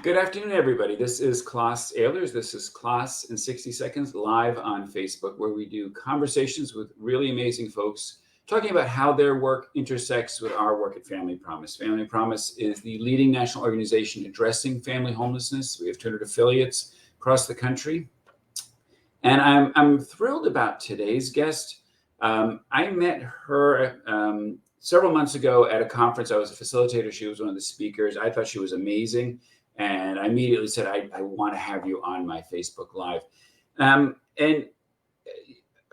Good afternoon, everybody. This is Klaas Ehlers. This is Klaas in 60 Seconds live on Facebook, where we do conversations with really amazing folks talking about how their work intersects with our work at Family Promise. Family Promise is the leading national organization addressing family homelessness. We have 200 affiliates across the country. And I'm thrilled about today's guest. I met her several months ago at a conference. I was a facilitator. She was one of the speakers. I thought she was amazing. And I immediately said, I want to have you on my Facebook Live. And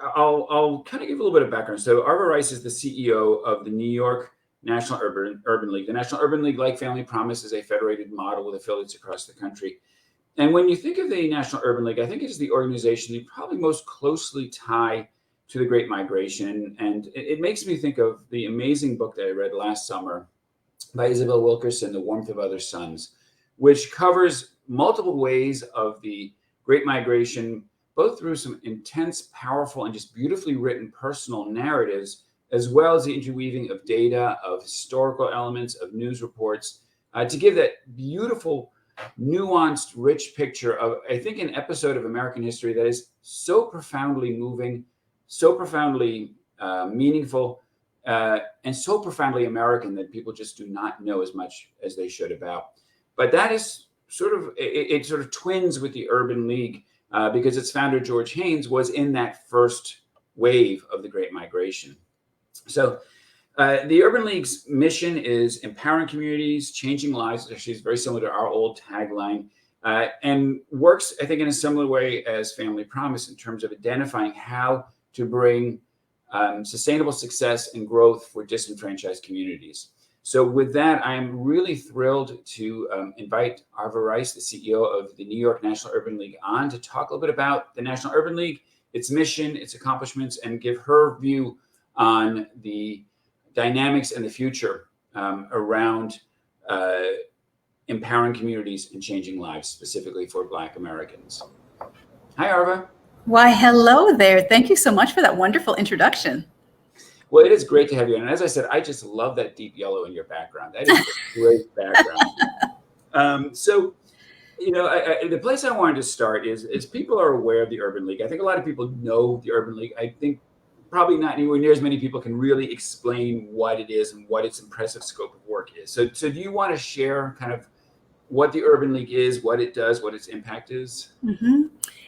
I'll kind of give a little bit of background. So Arva Rice is the CEO of the New York National Urban League. The National Urban League, like Family Promise, is a federated model with affiliates across the country. And when you think of the National Urban League, I think it is the organization you probably most closely tie to the Great Migration. And it makes me think of the amazing book that I read last summer by Isabel Wilkerson, The Warmth of Other Suns, which covers multiple ways of the Great Migration, both through some intense, powerful, and just beautifully written personal narratives, as well as the interweaving of data, of historical elements, of news reports, to give that beautiful, nuanced, rich picture of, I think, an episode of American history that is so profoundly moving, so profoundly meaningful, and so profoundly American that people just do not know as much as they should about. But that is sort of, it sort of twins with the Urban League because its founder, George Haynes, was in that first wave of the Great Migration. So the Urban League's mission is empowering communities, changing lives. Actually, it's very similar to our old tagline, and works, I think, in a similar way as Family Promise in terms of identifying how to bring sustainable success and growth for disenfranchised communities. So with that, I'm really thrilled to invite Arva Rice, the CEO of the New York National Urban League, on to talk a little bit about the National Urban League, its mission, its accomplishments, and give her view on the dynamics and the future around empowering communities and changing lives, specifically for Black Americans. Hi, Arva. Why, hello there. Thank you so much for that wonderful introduction. Well, it is great to have you. And as I said, I just love that deep yellow in your background. That is a great background. So, you know, the place I wanted to start is people are aware of the Urban League. I think a lot of people know the Urban League. I think probably not anywhere near as many people can really explain what it is and what its impressive scope of work is. So do you want to share kind of what the Urban League is, what it does, what its impact is? Mm-hmm.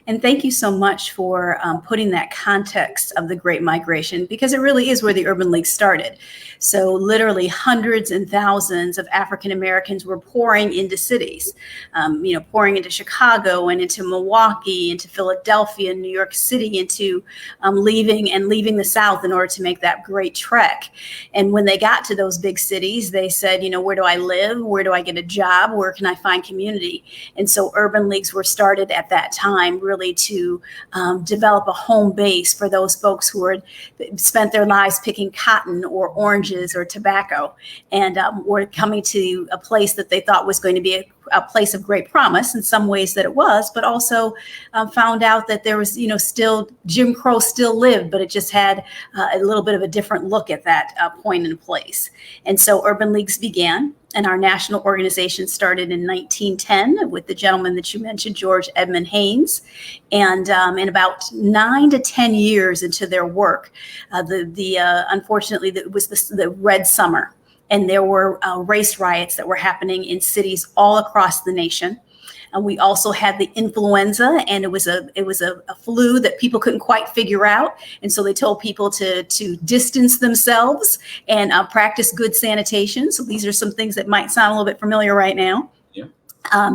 And thank you so much for putting that context of the Great Migration, because it really is where the Urban League started. So literally hundreds and thousands of African Americans were pouring into cities, pouring into Chicago and into Milwaukee, into Philadelphia, New York City, into leaving the South in order to make that great trek. And when they got to those big cities, they said, where do I live? Where do I get a job? Where can I find community? And so urban leagues were started at that time, really to develop a home base for those folks who had spent their lives picking cotton or oranges or tobacco, and were coming to a place that they thought was going to be a place of great promise in some ways that it was, but also found out that there was, still Jim Crow still lived, but it just had a little bit of a different look at that point in place. And so urban leagues began, and our national organization started in 1910 with the gentleman that you mentioned, George Edmund Haynes. And in about 9 to 10 years into their work, unfortunately, it was the Red Summer. And there were race riots that were happening in cities all across the nation. And we also had the influenza, and it was a flu that people couldn't quite figure out. And so they told people to distance themselves and practice good sanitation. So these are some things that might sound a little bit familiar right now. Yeah.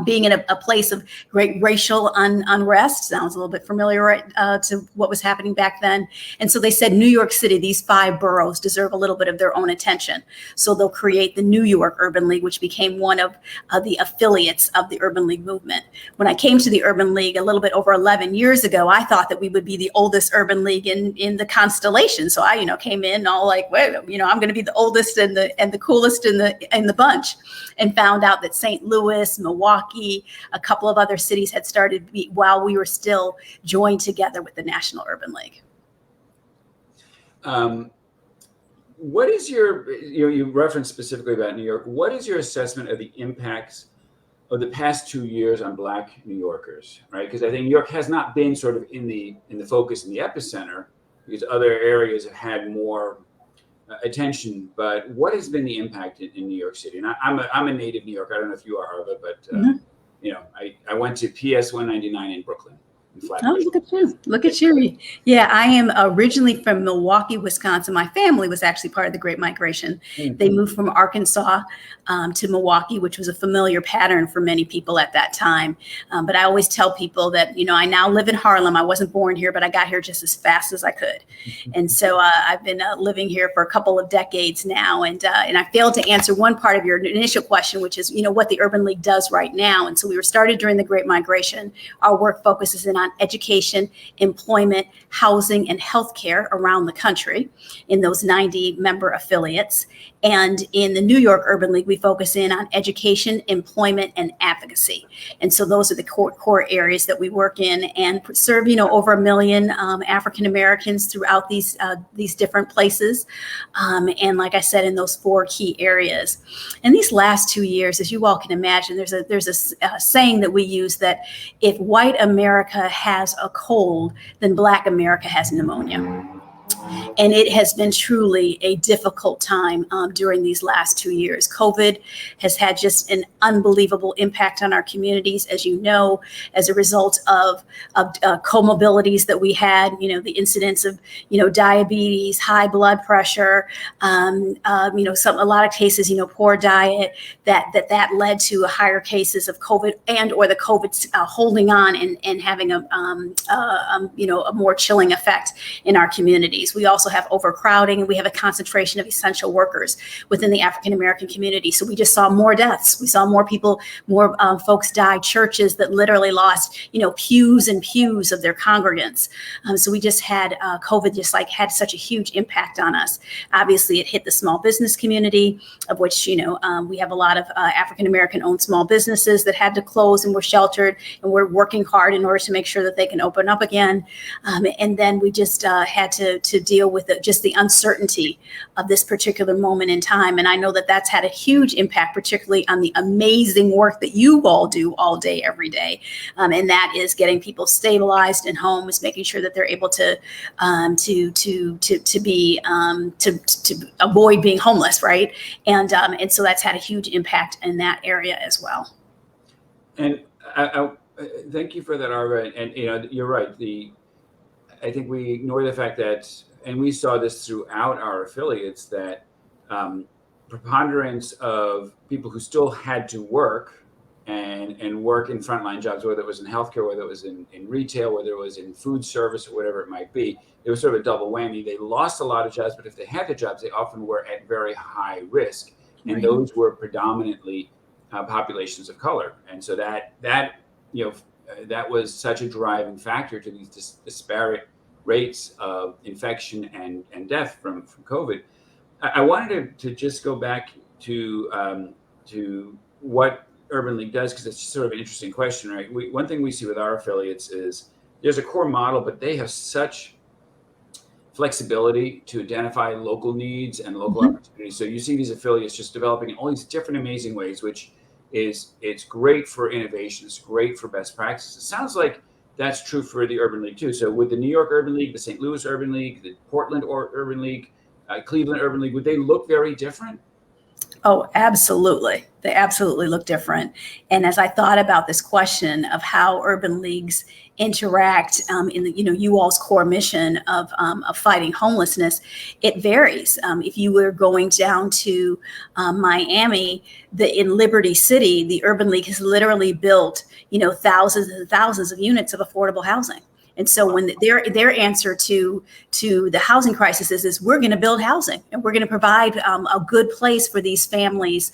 Being in a place of great racial unrest sounds a little bit familiar to what was happening back then. And so they said New York City, these 5 boroughs deserve a little bit of their own attention. So they'll create the New York Urban League, which became one of the affiliates of the Urban League movement. When I came to the Urban League a little bit over 11 years ago, I thought that we would be the oldest urban league in the constellation. So I, came in all like, well, I'm going to be the oldest and the coolest in the bunch, and found out that St. Louis, Milwaukee, a couple of other cities had started while we were still joined together with the National Urban League. What is your, you referenced specifically about New York, what is your assessment of the impacts of the past 2 years on Black New Yorkers, right? Because I think New York has not been sort of in the focus, in the epicenter, because other areas have had more attention. But what has been the impact in New York City? And I'm a native New Yorker. I don't know if you are, Arva, but I went to PS 199 in Brooklyn. Oh, look at you. Look at you. Yeah, I am originally from Milwaukee, Wisconsin. My family was actually part of the Great Migration. Mm-hmm. They moved from Arkansas to Milwaukee, which was a familiar pattern for many people at that time. But I always tell people that, I now live in Harlem. I wasn't born here, but I got here just as fast as I could. Mm-hmm. And so I've been living here for a couple of decades now. And I failed to answer one part of your initial question, which is, what the Urban League does right now. And so we were started during the Great Migration. Our work focuses in on education, employment, housing, and healthcare around the country in those 90 member affiliates. And in the New York Urban League, we focus in on education, employment, and advocacy. And so those are the core areas that we work in and serve, over 1 million African Americans throughout these different places. And like I said, in those 4 key areas. And these last 2 years, as you all can imagine, there's a saying that we use that if white America has a cold, then Black America has pneumonia. And it has been truly a difficult time during these last 2 years. COVID has had just an unbelievable impact on our communities, as you know, as a result of comorbidities that we had, the incidence of, diabetes, high blood pressure, a lot of cases, poor diet, that led to higher cases of COVID and or the COVID holding on and having a more chilling effect in our communities. We also have overcrowding, and we have a concentration of essential workers within the African American community. So we just saw more deaths. We saw more people, more folks die. Churches that literally lost, pews and pews of their congregants. So we just had COVID had such a huge impact on us. Obviously, it hit the small business community, of which we have a lot of African American owned small businesses that had to close and were sheltered, and we're working hard in order to make sure that they can open up again. And then we just had to deal with just the uncertainty of this particular moment in time. And I know that that's had a huge impact, particularly on the amazing work that you all do all day, every day. And that is getting people stabilized in homes, making sure that they're able to avoid being homeless, right? And so that's had a huge impact in that area as well. And I thank you for that, Arva. And you're right. I think we ignore the fact that, and we saw this throughout our affiliates, that preponderance of people who still had to work and work in frontline jobs, whether it was in healthcare, whether it was in retail, whether it was in food service, or whatever it might be, it was sort of a double whammy. They lost a lot of jobs, but if they had the jobs, they often were at very high risk. And those were predominantly populations of color. And so that was such a driving factor to these disparate rates of infection and death from COVID. I wanted to just go back to what Urban League does, because it's sort of an interesting question, right? One thing we see with our affiliates is there's a core model, but they have such flexibility to identify local needs and local opportunities. So you see these affiliates just developing in all these different amazing ways, which it's great for innovation. It's great for best practices. It sounds like that's true for the Urban League too. So with the New York Urban League, the St. Louis Urban League, the Portland Urban League, Cleveland Urban League, would they look very different? Oh, absolutely. They absolutely look different. And as I thought about this question of how urban leagues interact in the, you all's core mission of fighting homelessness, it varies. If you were going down to Miami, in Liberty City, the Urban League has literally built, thousands and thousands of units of affordable housing. And so when their answer to the housing crisis is we're going to build housing and we're going to provide a good place for these families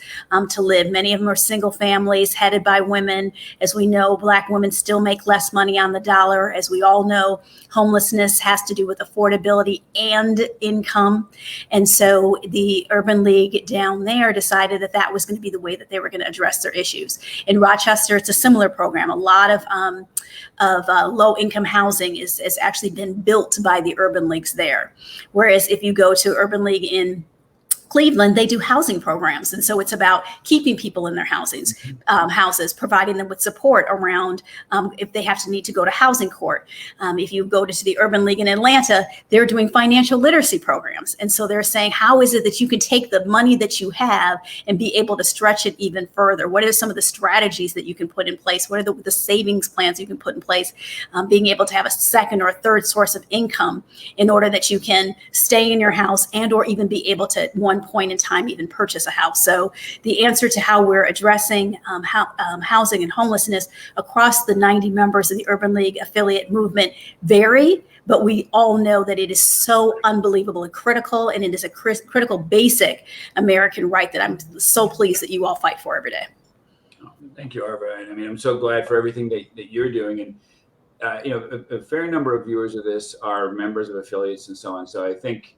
to live. Many of them are single families headed by women. As we know, Black women still make less money on the dollar. As we all know, homelessness has to do with affordability and income. And so the Urban League down there decided that was going to be the way that they were going to address their issues. In Rochester, it's a similar program. A lot of low income housing has actually been built by the Urban Leagues there. Whereas if you go to Urban League in Cleveland, they do housing programs. And so it's about keeping people in their houses, providing them with support around if they have to need to go to housing court. If you go to the Urban League in Atlanta, they're doing financial literacy programs. And so they're saying, how is it that you can take the money that you have and be able to stretch it even further? What are some of the strategies that you can put in place? What are the savings plans you can put in place? Being able to have a second or third source of income in order that you can stay in your house and or even be able to at one point in time even purchase a house. So the answer to how we're addressing housing and homelessness across the 90 members of the Urban League affiliate movement vary, but we all know that it is so unbelievable and critical, and it is a critical basic American right that I'm so pleased that you all fight for every day. Thank you, Arva. I mean, I'm so glad for everything that you're doing. And a fair number of viewers of this are members of affiliates and so on. So I think,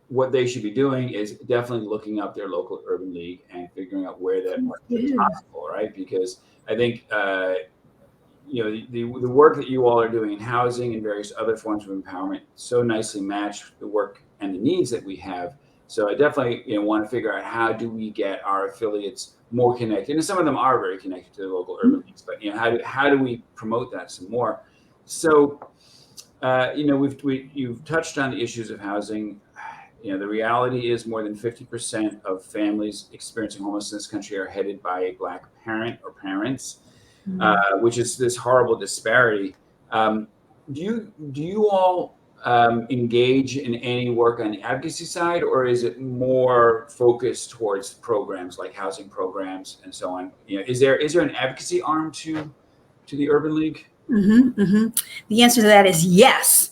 what they should be doing is definitely looking up their local urban league and figuring out where that work is possible, right? Because I think, the work that you all are doing in housing and various other forms of empowerment so nicely match the work and the needs that we have. So I definitely want to figure out how do we get our affiliates more connected, and some of them are very connected to the local urban leagues. But how do we promote that some more? So you've touched on the issues of housing. The reality is more than 50% of families experiencing homelessness in this country are headed by a Black parent or parents, which is this horrible disparity. Do you all engage in any work on the advocacy side, or is it more focused towards programs like housing programs and so on? Is there an advocacy arm to the Urban League? The answer to that is yes.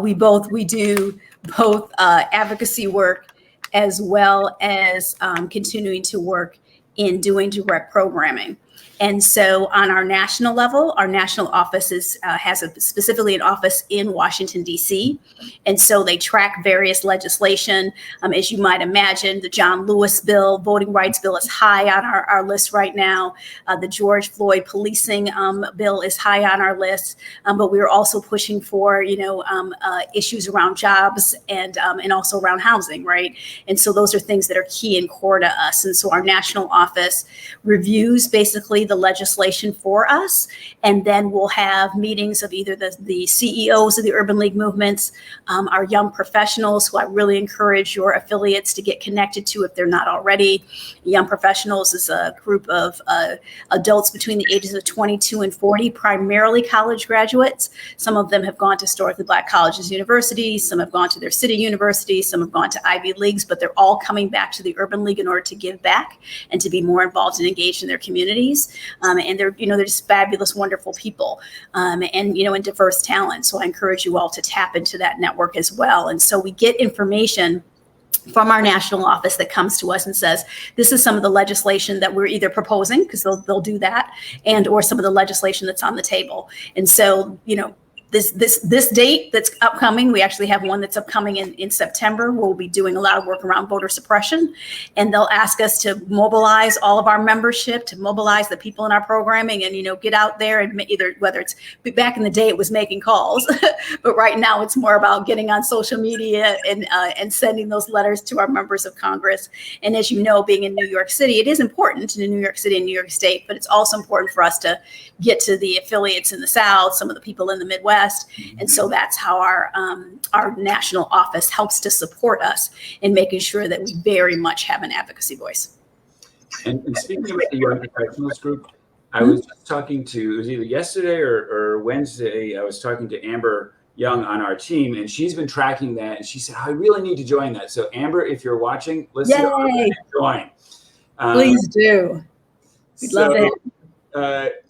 We do both advocacy work as well as continuing to work in doing direct programming. And so on our national level, our national office has specifically an office in Washington, D.C. And so they track various legislation. As you might imagine, the John Lewis bill, voting rights bill is high on our list right now. The George Floyd policing bill is high on our list. But we're also pushing for, issues around jobs and also around housing, right? And so those are things that are key and core to us. And so our national office reviews basically the legislation for us, and then we'll have meetings of either the CEOs of the Urban League movements, our young professionals, who I really encourage your affiliates to get connected to if they're not already. Young professionals is a group of adults between the ages of 22 and 40, primarily college graduates. Some of them have gone to historically Black colleges, universities, some have gone to their city universities, some have gone to Ivy Leagues, but they're all coming back to the Urban League in order to give back and to be more involved and engaged in their communities. And they're just fabulous, wonderful people, and diverse talent. So I encourage you all to tap into that network as well. And so we get information from our national office that comes to us and says, this is some of the legislation that we're either proposing, because they'll do that, and or some of the legislation that's on the table. And so, this date that's upcoming, we actually have one that's upcoming in September. We'll be doing a lot of work around voter suppression, and they'll ask us to mobilize all of our membership, to mobilize the people in our programming, and get out there and whether it's back in the day it was making calls, but right now it's more about getting on social media and sending those letters to our members of Congress. And as you know, being in New York City, it is important in New York City and New York State, but it's also important for us to get to the affiliates in the South, some of the people in the Midwest. And so that's how our national office helps to support us in making sure that we very much have an advocacy voice. And speaking about the young professionals group, I was just talking to, it was either yesterday or Wednesday, I was talking to Amber Young on our team, and she's been tracking that, and she said, I really need to join that. So Amber, if you're watching, listen to Arva and join. Please do. We'd love it.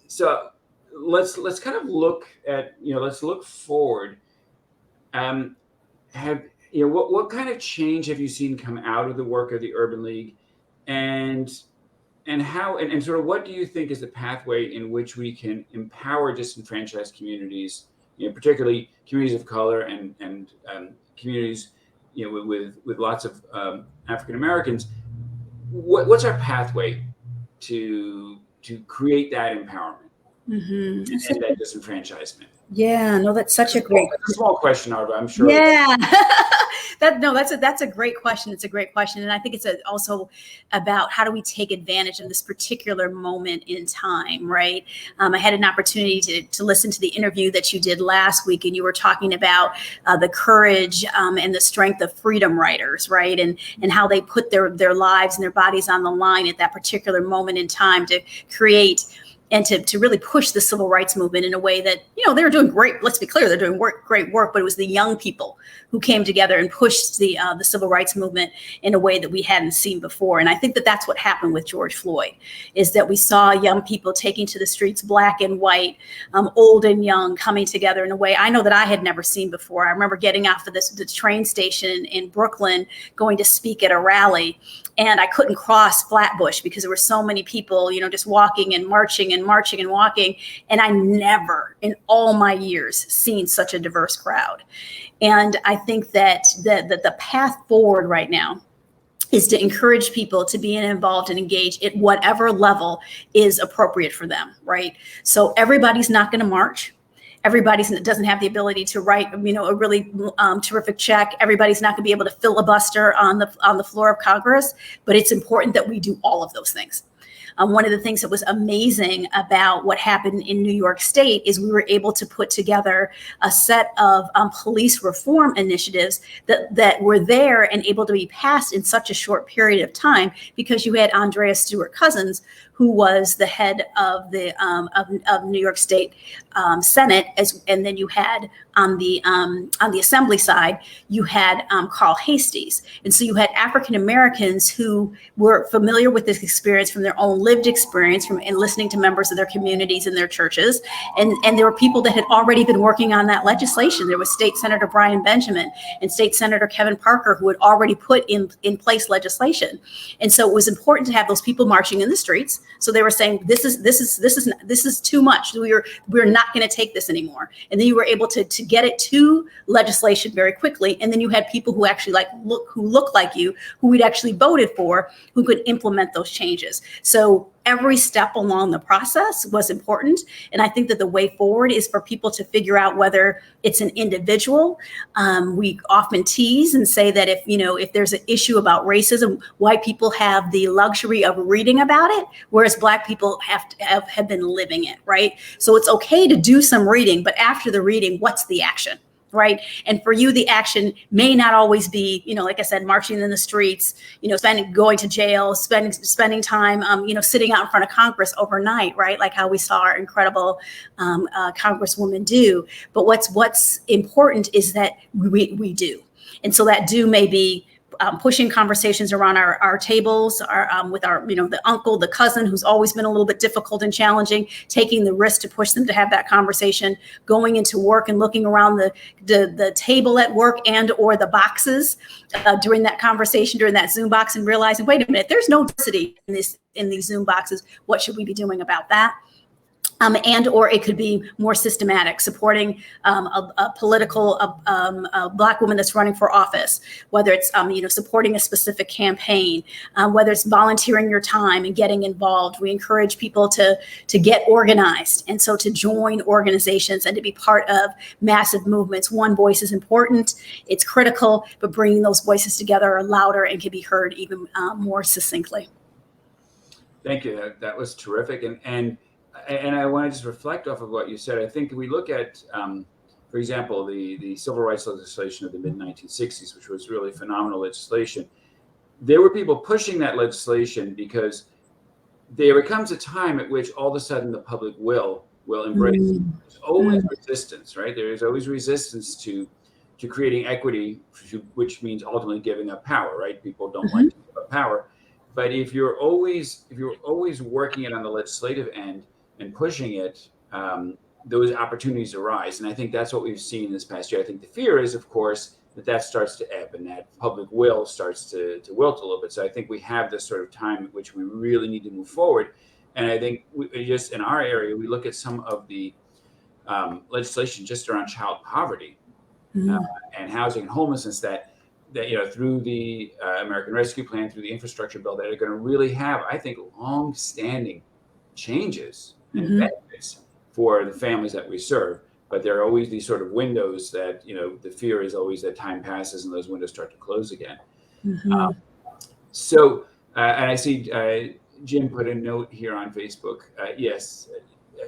So let's kind of look at, let's look forward. What kind of change have you seen come out of the work of the Urban League, and how, and sort of what do you think is the pathway in which we can empower disenfranchised communities, particularly communities of color and communities, with lots of African Americans? What's our pathway to create that empowerment? And that disenfranchisement? Yeah, no, that's such a great, small question, Arva, I'm sure. Yeah, That's a great question. It's a great question, and I think it's also about how do we take advantage of this particular moment in time, right? I had an opportunity to listen to the interview that you did last week, and you were talking about the courage and the strength of freedom riders, right? And how they put their lives and their bodies on the line at that particular moment in time to create and to really push the civil rights movement in a way that, they were doing great. Let's be clear, they're doing great work, but it was the young people who came together and pushed the civil rights movement in a way that we hadn't seen before. And I think that that's what happened with George Floyd, is that we saw young people taking to the streets, black and white, old and young, coming together in a way I know that I had never seen before. I remember getting off of the train station in Brooklyn, going to speak at a rally, and I couldn't cross Flatbush because there were so many people, just walking and marching and walking. And I never in all my years seen such a diverse crowd. And I think that the path forward right now is to encourage people to be involved and engage at whatever level is appropriate for them, right? So everybody's not going to march. Everybody doesn't have the ability to write, a really terrific check. Everybody's not going to be able to filibuster on the floor of Congress, but it's important that we do all of those things. One of the things that was amazing about what happened in New York State is we were able to put together a set of police reform initiatives that were there and able to be passed in such a short period of time, because you had Andrea Stewart Cousins, who was the head of the of New York State Senate, and then you had on the Assembly side, you had Carl Hasties, and so you had African Americans who were familiar with this experience from their own lived experience, from and listening to members of their communities and their churches, and there were people that had already been working on that legislation. There was State Senator Brian Benjamin and State Senator Kevin Parker, who had already put in place legislation, and so it was important to have those people marching in the streets. So they were saying, this is too much. We're not going to take this anymore. And then you were able to get it to legislation very quickly. And then you had people who actually look like you, who we'd actually voted for, who could implement those changes. So every step along the process was important. And I think that the way forward is for people to figure out whether it's an individual. We often tease and say that if there's an issue about racism, white people have the luxury of reading about it, whereas Black people have been living it, right? So it's okay to do some reading, but after the reading, what's the action? Right. And for you, the action may not always be, like I said, marching in the streets, going to jail, spending time, sitting out in front of Congress overnight. Right. Like how we saw our incredible Congresswoman do. But what's important is that we do. And so that do may be pushing conversations around our tables, with our, the uncle, the cousin, who's always been a little bit difficult and challenging, taking the risk to push them to have that conversation, going into work and looking around the table at work and or the boxes during that conversation, during that Zoom box, and realizing, wait a minute, there's no diversity in these Zoom boxes. What should we be doing about that? And or it could be more systematic, supporting a political Black woman that's running for office, whether it's supporting a specific campaign, whether it's volunteering your time and getting involved. We encourage people to get organized, and so to join organizations and to be part of massive movements. One voice is important, it's critical, but bringing those voices together are louder and can be heard even more succinctly. Thank you. That was terrific, and I want to just reflect off of what you said. I think we look at, for example, the civil rights legislation of the mid-1960s, which was really phenomenal legislation. There were people pushing that legislation because there comes a time at which all of a sudden the public will embrace it. There's always resistance, right? There is always resistance to creating equity, which means ultimately giving up power, right? People don't like to give up power. But if you're always working it on the legislative end and pushing it, those opportunities arise. And I think that's what we've seen this past year. I think the fear is, of course, that starts to ebb and that public will starts to wilt a little bit. So I think we have this sort of time at which we really need to move forward. And I think just in our area, we look at some of the legislation just around child poverty and housing and homelessness that through the American Rescue Plan, through the infrastructure bill, that are going to really have, I think, long-standing changes and benefits for the families that we serve. but there are always these sort of windows that, the fear is always that time passes and those windows start to close again. Mhm. So, and I see Jim put a note here on Facebook. Yes,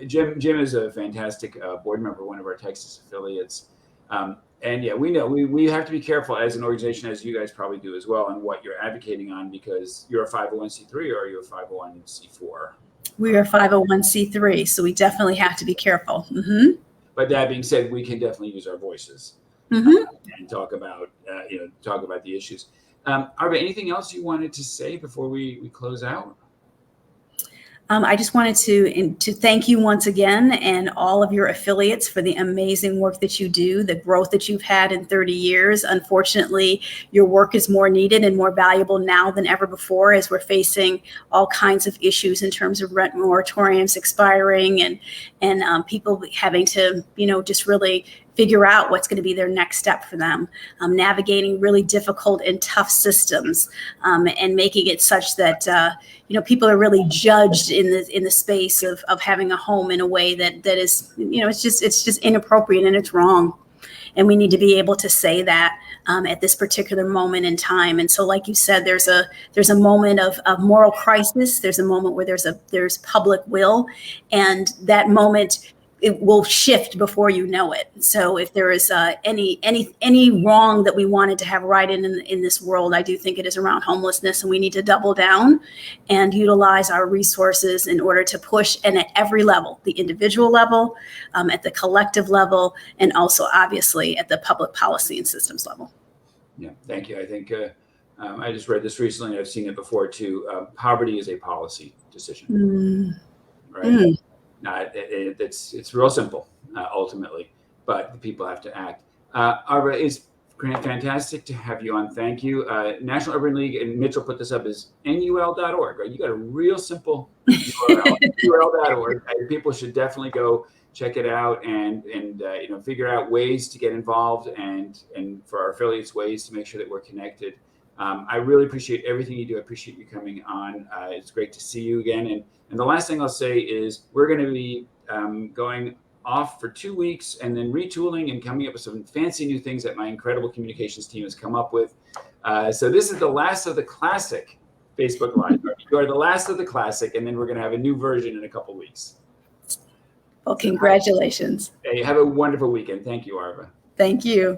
Jim is a fantastic board member, one of our Texas affiliates. And yeah, we know we have to be careful as an organization, as you guys probably do as well, on what you're advocating on, because you're a 501c3 or you're a 501c4. We are 501c3, so we definitely have to be careful. Mm-hmm. But that being said, we can definitely use our voices Mm-hmm. and talk about the issues. Arva, anything else you wanted to say before we close out? I just wanted to thank you once again and all of your affiliates for the amazing work that you do, the growth that you've had in 30 years. Unfortunately, your work is more needed and more valuable now than ever before, as we're facing all kinds of issues in terms of rent moratoriums expiring and people having to, just really figure out what's going to be their next step for them, navigating really difficult and tough systems, and making it such that people are really judged in the space of having a home in a way that is, it's just inappropriate and it's wrong. And we need to be able to say that at this particular moment in time. And so, like you said, there's a moment of moral crisis. There's a moment where there's public will, and that moment, it will shift before you know it. So if there is any wrong that we wanted to have right in this world, I do think it is around homelessness, and we need to double down and utilize our resources in order to push, and at every level, the individual level, at the collective level, and also obviously at the public policy and systems level. Yeah, thank you. I think I just read this recently, and I've seen it before too. Poverty is a policy decision, right? It's real simple, ultimately, but the people have to act. Arva, it's fantastic to have you on. Thank you. National Urban League, and Mitchell put this up, is nul.org, right? You got a real simple URL, url.org. People should definitely go check it out and figure out ways to get involved and for our affiliates, ways to make sure that we're connected. I really appreciate everything you do. I appreciate you coming on. It's great to see you again. And the last thing I'll say is we're going to be going off for 2 weeks and then retooling and coming up with some fancy new things that my incredible communications team has come up with. So this is the last of the classic Facebook Live. You are the last of the classic, and then we're going to have a new version in a couple weeks. Well, congratulations. Hey, have a wonderful weekend. Thank you, Arva. Thank you.